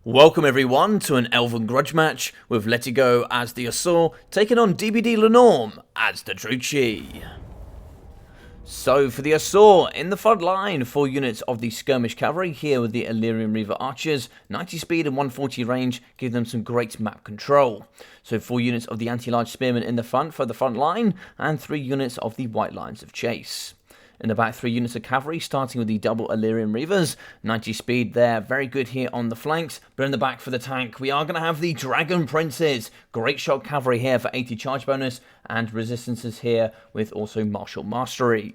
Welcome everyone to an Elven grudge match with Letigo as the Assault taking on DBD LeNorm as the Druchii. So for the Assault, in the front line, 4 units of the Skirmish Cavalry here with the Illyrian Reaver Archers, 90 speed and 140 range, give them some great map control. So 4 units of the Anti-Large Spearmen in the front for the front line, and 3 units of the White Lines of Chase. In the back, 3 units of cavalry, starting with the double Illyrian Reavers. 90 speed there, very good here on the flanks. But in the back for the tank, we are going to have the Dragon Princes. Great shot cavalry here for 80 charge bonus, and resistances here with also martial mastery.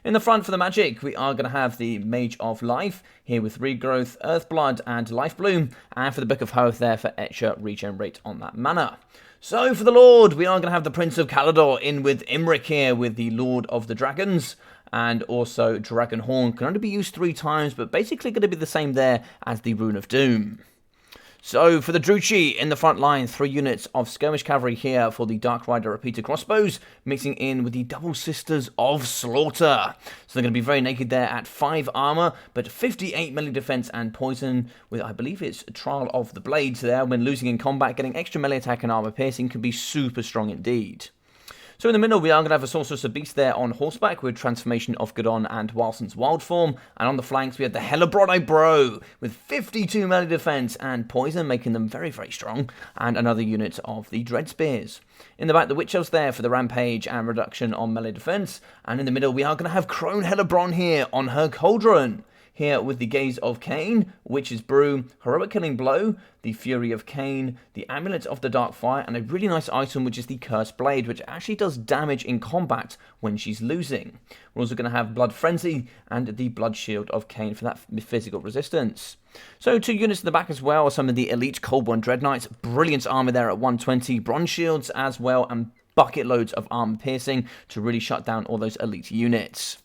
In the front for the magic, we are going to have the Mage of Life, here with Regrowth, Earthblood, and Life Bloom. And for the Book of Hoth there for extra regen rate on that mana. So for the Lord, we are going to have the Prince of Caledor in with Imric here with the Lord of the Dragons. And also Dragon Horn can only be used 3 times, but basically going to be the same there as the Rune of Doom. So for the Druchii in the front line, 3 units of Skirmish Cavalry here for the Dark Rider Repeater Crossbows, mixing in with the Double Sisters of Slaughter. So they're going to be very naked there at 5 armor, but 58 melee defense and poison with, I believe it's Trial of the Blades there. When losing in combat, getting extra melee attack and armor piercing can be super strong indeed. So in the middle, we are going to have a Sorceress of Beast there on horseback with Transformation of Godon and Wilson's Wild Form. And on the flanks, we have the Hellebron Bro with 52 melee defense and poison, making them very, very strong. And another unit of the Dread Spears. In the back, the Witch Elves there for the Rampage and reduction on melee defense. And in the middle, we are going to have Crone Hellebron here on her Cauldron. Here with the Gaze of Cain, Witch's Brew, Heroic Killing Blow, the Fury of Cain, the Amulet of the Dark Fire, and a really nice item which is the Cursed Blade, which actually does damage in combat when she's losing. We're also going to have Blood Frenzy and the Blood Shield of Cain for that physical resistance. So 2 units in the back as well are some of the Elite Coldborn Dread Knights. Brilliant armor there at 120, Bronze Shields as well, and bucket loads of armor piercing to really shut down all those elite units.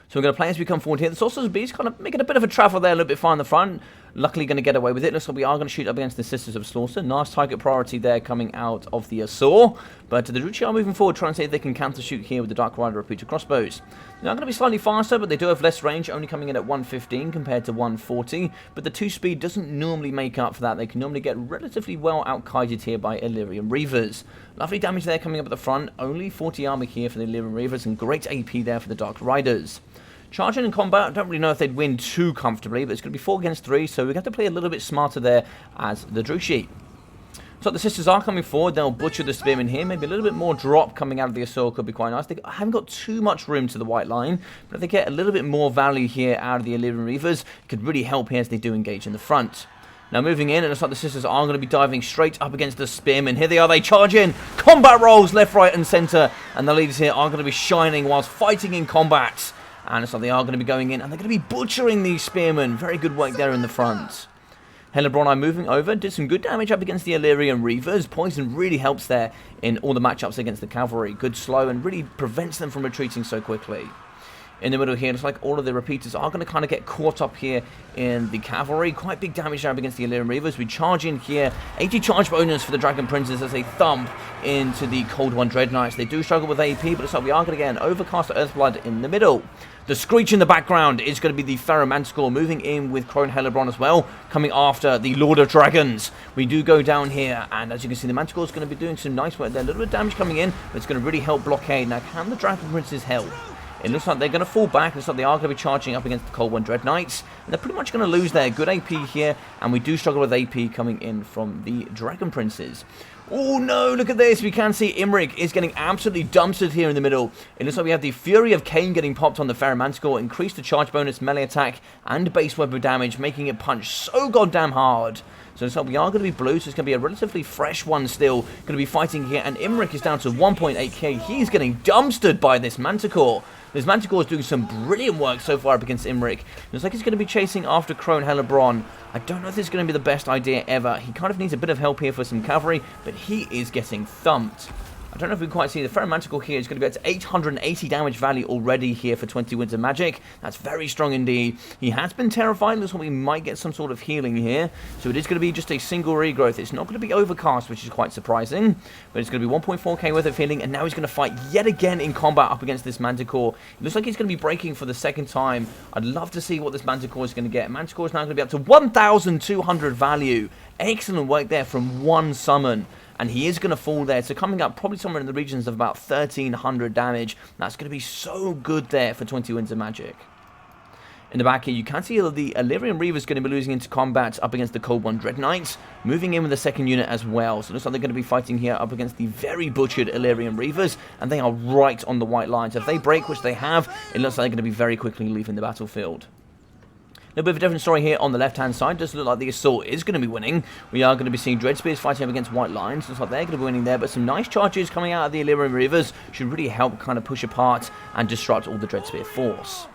So we're going to play as we come forward here. The Sorcerer's Beast kind of making a bit of a travel there, a little bit far in the front. Luckily going to get away with it. Looks like we are going to shoot up against the Sisters of Slaughter. Nice target priority there coming out of the Assault. But the Druchii are moving forward, trying to see if they can counter shoot here with the Dark Rider Repeater Crossbows. They're going to be slightly faster, but they do have less range, only coming in at 115 compared to 140. But the 2 speed doesn't normally make up for that. They can normally get relatively well out-kited here by Illyrian Reavers. Lovely damage there coming up at the front. Only 40 armor here for the Illyrian Reavers, and great AP there for the Dark Riders. Charging in combat, I don't really know if they'd win too comfortably, but it's going to be 4 against 3, so we're going to have to play a little bit smarter there as the Druchii. So the Sisters are coming forward, they'll butcher the Spearmen here, maybe a little bit more drop coming out of the Assault could be quite nice. They haven't got too much room to the white line, but if they get a little bit more value here out of the Illyrian Reavers, it could really help here as they do engage in the front. Now moving in, and it looks like the Sisters are going to be diving straight up against the Spearmen. Here they are, they charge in, combat rolls left, right and centre, and the leaders here are going to be shining whilst fighting in combat. And so they are going to be going in, and they're going to be butchering these Spearmen. Very good work there in the front. Hellebron are moving over, did some good damage up against the Illyrian Reavers. Poison really helps there in all the matchups against the Cavalry. Good slow, and really prevents them from retreating so quickly. In the middle here, it's like all of the repeaters are going to kind of get caught up here in the Cavalry. Quite big damage there against the Illyrian Reavers. We charge in here. 80 charge bonus for the Dragon Princes as they thump into the Cold One Dread Knights. They do struggle with AP, but it's like we are going to get an Overcast Earthblood in the middle. The Screech in the background is going to be the Pharaoh Manticore, moving in with Crone Hellebron as well, coming after the Lord of Dragons. We do go down here, and as you can see, the Manticore is going to be doing some nice work there. A little bit of damage coming in, but it's going to really help blockade. Now, can the Dragon Princes help? It looks like they're going to fall back. It looks like they are going to be charging up against the Cold One Dread Knights. And they're pretty much going to lose their good AP here, and we do struggle with AP coming in from the Dragon Princes. Oh no, look at this. We can see Imric is getting absolutely dumpstered here in the middle. It looks like we have the Fury of Cain getting popped on the Pharaoh Manticore, increased the charge bonus, melee attack, and base weapon damage, making it punch so goddamn hard. So it's like we are going to be blue, so it's going to be a relatively fresh one still. Going to be fighting here, and Imric is down to 1.8k. He's getting dumpstered by this Manticore. This Manticore is doing some brilliant work so far up against Imric. Looks like he's going to be chasing after Crone Hellebron. I don't know if this is going to be the best idea ever. He kind of needs a bit of help here for some cavalry, but he is getting thumped. I don't know if we can quite see the Ferromanticore here is going to be at 880 damage value already here for 20 Winds of Magic. That's very strong indeed. He has been terrified. Looks like we might get some sort of healing here. So it is going to be just a single regrowth. It's not going to be overcast, which is quite surprising. But it's going to be 1.4k worth of healing. And now he's going to fight yet again in combat up against this Manticore. It looks like he's going to be breaking for the second time. I'd love to see what this Manticore is going to get. Manticore is now going to be up to 1,200 value. Excellent work there from one summon. And he is going to fall there. So coming up probably somewhere in the regions of about 1,300 damage. That's going to be so good there for 20 Winds of Magic. In the back here, you can see the Illyrian Reaver is going to be losing into combat up against the Cold One Dread Knights. Moving in with the second unit as well. So it looks like they're going to be fighting here up against the very butchered Illyrian Reavers. And they are right on the white lines. If they break, which they have, it looks like they're going to be very quickly leaving the battlefield. A little bit of a different story here on the left-hand side. Does look like the Assault is going to be winning. We are going to be seeing Dread Spears fighting up against White Lions. Looks like they're going to be winning there, but some nice charges coming out of the Illyrian Reavers should really help kind of push apart and disrupt all the Dread Spear force.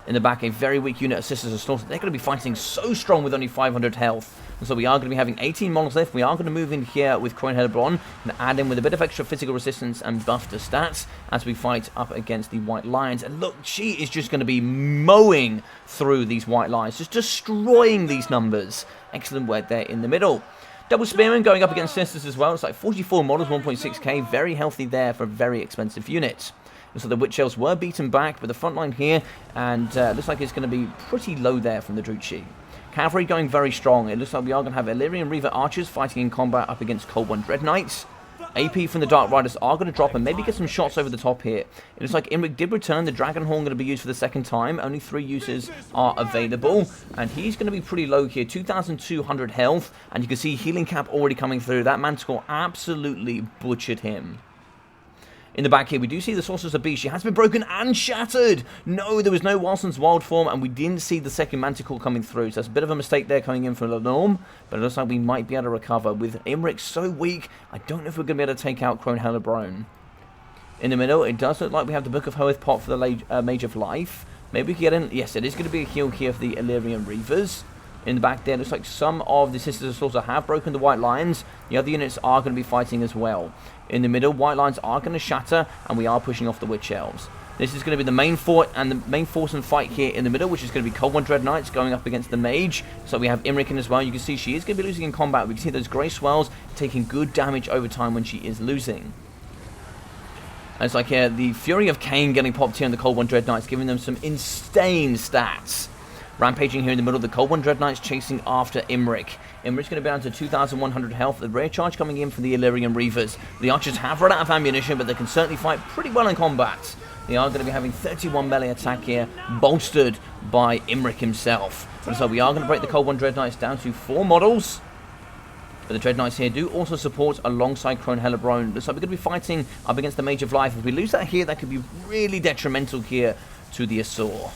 In the back, a very weak unit of Sisters of Slaughter. They're going to be fighting so strong with only 500 health. And so we are going to be having 18 models left. We are going to move in here with Crone Hellebron and add in with a bit of extra physical resistance and buff to stats as we fight up against the White Lions. And look, she is just going to be mowing through these White Lions, just destroying these numbers. Excellent work there in the middle. Double Spearman going up against Sisters as well. It's like 44 models, 1.6k. Very healthy there for a very expensive unit. So the Witch Elves were beaten back, but the front line here, and looks like it's going to be pretty low there from the Druchii. Cavalry going very strong. It looks like we are going to have Illyrian Reaver Archers fighting in combat up against Cold One Dread Knights. AP from the Dark Riders are going to drop and maybe get some shots over the top here. It looks like Imric did return. The Dragon Horn going to be used for the second time. Only 3 uses are available. And he's going to be pretty low here. 2,200 health. And you can see healing cap already coming through. That Manticore absolutely butchered him. In the back here, we do see the Sorceress of Beast. She has been broken and shattered. No, there was no Wilson's Wild Form, and we didn't see the second Manticore coming through. So that's a bit of a mistake there coming in from LeNorm, but it looks like we might be able to recover. With Imric so weak, I don't know if we're going to be able to take out Crone Hellebron. In the middle, it does look like we have the Book of Hoeth pot for the Mage of Life. Maybe we can get in. Yes, it is going to be a heal here for the Illyrian Reavers. In the back there, looks like some of the Sisters of Slaughter have broken the White Lions. The other units are going to be fighting as well. In the middle, White Lions are going to shatter, and we are pushing off the Witch Elves. This is going to be the main fort and the main force and fight here in the middle, which is going to be Cold One Dread Knights going up against the Mage. So we have Imric in as well. You can see she is going to be losing in combat. We can see those grey swells taking good damage over time when she is losing. And it's like here, the Fury of Cain getting popped here in the Cold One Dread Knights, giving them some insane stats. Rampaging here in the middle, the Cold One Dread Knights chasing after Imric. Imric's going to be down to 2,100 health. The rear charge coming in from the Illyrian Reavers. The Archers have run out of ammunition, but they can certainly fight pretty well in combat. They are going to be having 31 melee attack here, bolstered by Imric himself. But so we are going to break the Cold One Dread Knights down to 4 models. But the Dread Knights here do also support alongside Crone Hellebron. Looks like we're going to be fighting up against the Mage of Life. If we lose that here, that could be really detrimental here to the Assault.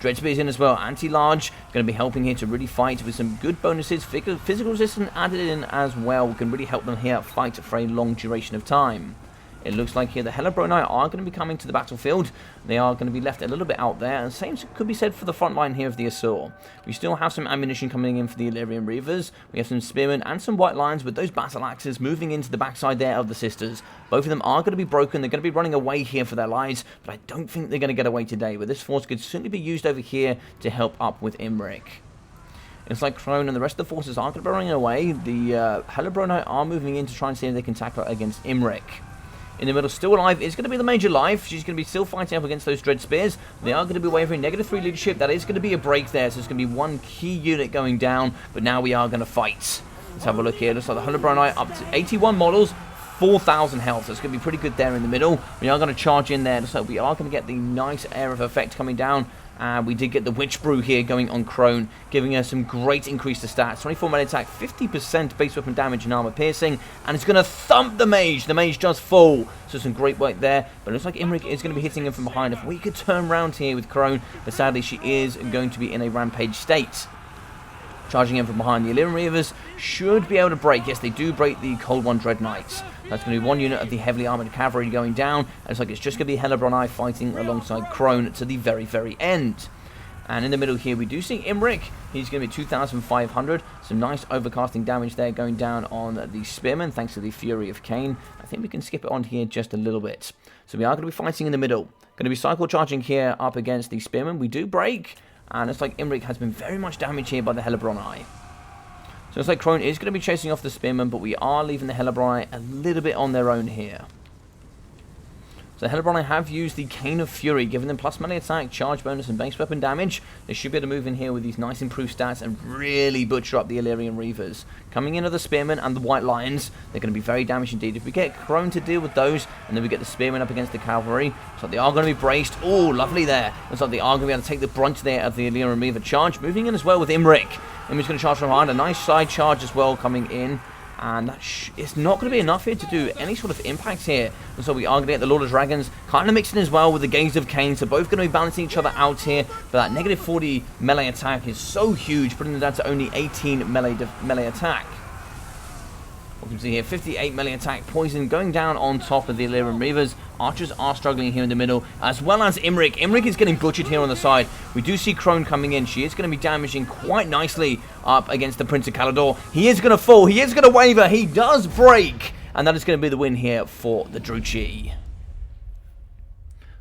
Dread Spears in as well, anti-large, going to be helping here to really fight with some good bonuses. Physical resistance added in as well can really help them here fight for a long duration of time. It looks like here the Hellebron are going to be coming to the battlefield. They are going to be left a little bit out there. And the same could be said for the front line here of the Assault. We still have some ammunition coming in for the Illyrian Reavers. We have some Spearmen and some White Lions with those Battle Axes moving into the backside there of the Sisters. Both of them are going to be broken. They're going to be running away here for their lives. But I don't think they're going to get away today. But this force could certainly be used over here to help up with Imric. It's like Crone and the rest of the forces aren't going to be running away. The Hellebron are moving in to try and see if they can tackle against Imric. In the middle, still alive, is going to be the Mage of Life. She's going to be still fighting up against those Dread Spears. They are going to be wavering. -3 leadership. That is going to be a break there. So it's going to be one key unit going down. But now we are going to fight. Let's have a look here. Looks like the Hellebron up to 81 models. 4,000 health. So it's going to be pretty good there in the middle. We are going to charge in there. So we are going to get the nice air of effect coming down. And we did get the Witch Brew here going on Crone, giving us some great increase to stats. 24 melee attack, 50% base weapon damage and armor piercing. And it's going to thump the Mage. The Mage does fall. So some great work there. But it looks like Imric is going to be hitting him from behind. If we could turn around here with Crone. But sadly, she is going to be in a rampage state. Charging in from behind, the Illyrian Reavers should be able to break. Yes, they do break the Cold One Dread Knights. That's going to be one unit of the heavily armoured cavalry going down. And it's like it's just going to be Hellebron fighting alongside Crone to the very, very end. And in the middle here, we do see Imric. He's going to be 2,500. Some nice overcasting damage there going down on the Spearman, thanks to the Fury of Cain. I think we can skip it on here just a little bit. So we are going to be fighting in the middle. Going to be cycle charging here up against the Spearman. We do break, and it's like Imric has been very much damaged here by the Hellebron Eye. So it's like Crone is going to be chasing off the Spearman, but we are leaving the Hellebron Eye a little bit on their own here. So Hellebron have used the Cane of Fury, giving them plus melee attack, charge bonus, and base weapon damage. They should be able to move in here with these nice improved stats and really butcher up the Illyrian Reavers. Coming in are the Spearmen and the White Lions. They're going to be very damaged indeed. If we get Crone to deal with those, and then we get the Spearmen up against the Cavalry, so they are going to be braced. Oh, lovely there. Looks like they are going to be able to take the brunt there of the Illyrian Reaver charge. Moving in as well with Imric. Imric's going to charge from behind. A nice side charge as well coming in. And it's not going to be enough here to do any sort of impact here. And so we are going to get the Lord of Dragons kind of mixing as well with the Gaze of Cain. So both going to be balancing each other out here. But that negative 40 melee attack is so huge, putting them down to only 18 melee attack. We can see here 58 melee attack, poison going down on top of the Illyrian Reavers. Archers are struggling here in the middle, as well as Imric. Imric is getting butchered here on the side. We do see Crone coming in. She is going to be damaging quite nicely up against the Prince of Calador. He is going to fall. He is going to waver. He does break. And that is going to be the win here for the Druchii.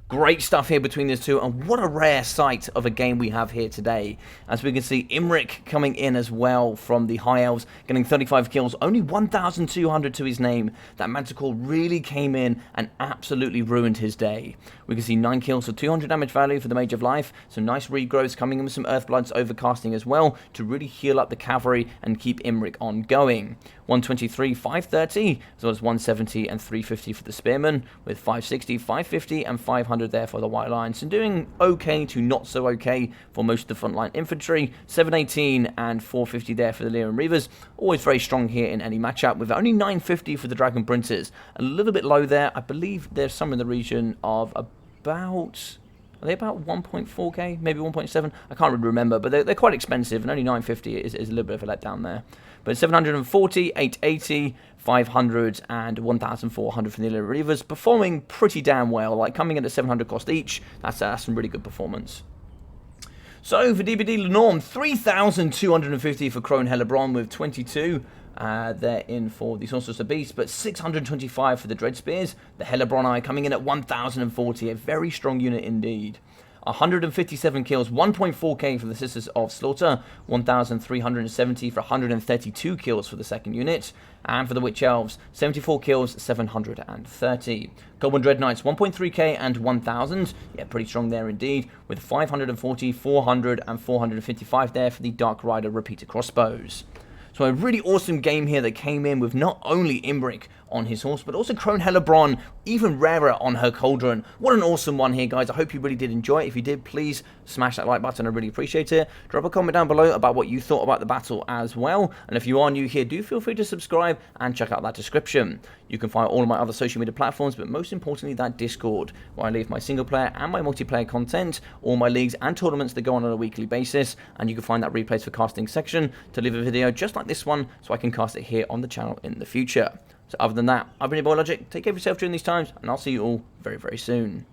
Great stuff here between these two, and what a rare sight of a game we have here today. As we can see, Imric coming in as well from the High Elves, getting 35 kills, only 1,200 to his name. That Manticore really came in and absolutely ruined his day. We can see 9 kills for 200 damage value for the Mage of Life, some nice regrowths coming in with some Earthbloods overcasting as well to really heal up the Cavalry and keep Imric on going. 123, 530, as well as 170 and 350 for the Spearman, with 560, 550 and 500 there for the White Lions, and doing okay to not so okay for most of the frontline infantry. 718 and 450 there for the Illyrian Reavers, always very strong here in any matchup, with only 950 for the Dragon Princes. A little bit low there. I believe there's some in the region of about... Are they about 1.4k? Maybe 1.7? I can't really remember, but they're quite expensive, and only 950 is a little bit of a letdown there. But 740, 880, 500, and 1,400 from the Illyrian Reavers, performing pretty damn well. Like, coming in at 700 cost each, that's some really good performance. So, for DBD LeNorm, 3,250 for Crone Hellebron with 22. They're in for the Sorceress of Beast, but 625 for the Dread Spears. The Hellebron Eye coming in at 1,040, a very strong unit indeed. 157 kills, 1.4k for the Sisters of Slaughter, 1,370 for 132 kills for the second unit, and for the Witch Elves, 74 kills, 730. Goblin Dread Knights, 1.3k and 1,000, yeah, pretty strong there indeed, with 540, 400 and 455 there for the Dark Rider Repeater Crossbows. So a really awesome game here that came in with not only Imric on his horse, but also Crone Hellebron, even rarer on her Cauldron. What an awesome one here, guys. I hope you really did enjoy it. If you did, please smash that like button. I really appreciate it. Drop a comment down below about what you thought about the battle as well. And if you are new here, do feel free to subscribe and check out that description. You can find all of my other social media platforms, but most importantly, that Discord, where I leave my single player and my multiplayer content, all my leagues and tournaments that go on a weekly basis. And you can find that replays for casting section to leave a video just like this one, so I can cast it here on the channel in the future. So other than that, I've been your boy Logic. Take care of yourself during these times, and I'll see you all very, very soon.